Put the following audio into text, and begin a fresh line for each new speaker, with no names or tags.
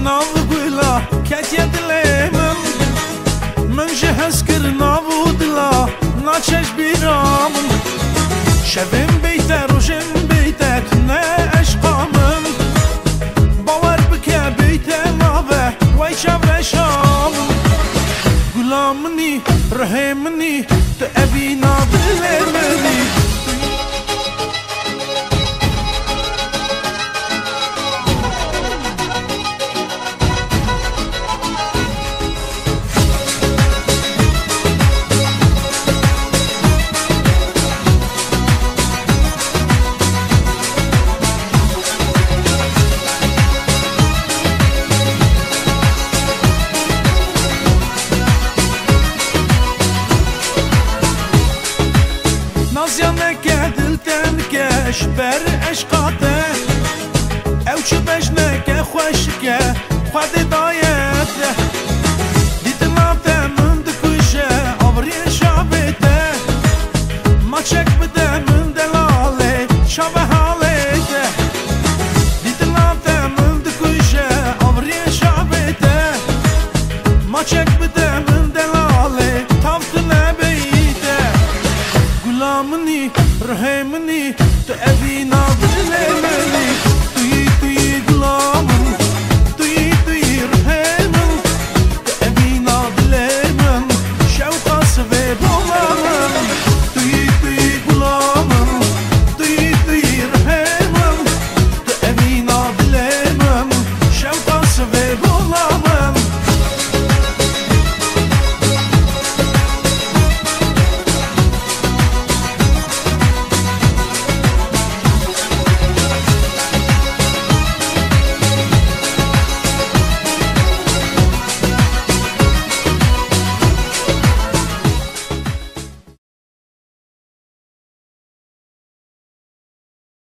ناو گولا کتیه دلیمم من جهز کر ناو دلا ناچش بیرامم شبم بیته روشن بیته نه عشقامم باور بکه بیته ناوه وی چاوه شامم گلامنی رحمنی تو ابی نابلمنی نازیانکه دلتنکش بر عشقاته او چه بجنکه خوشکه خود دای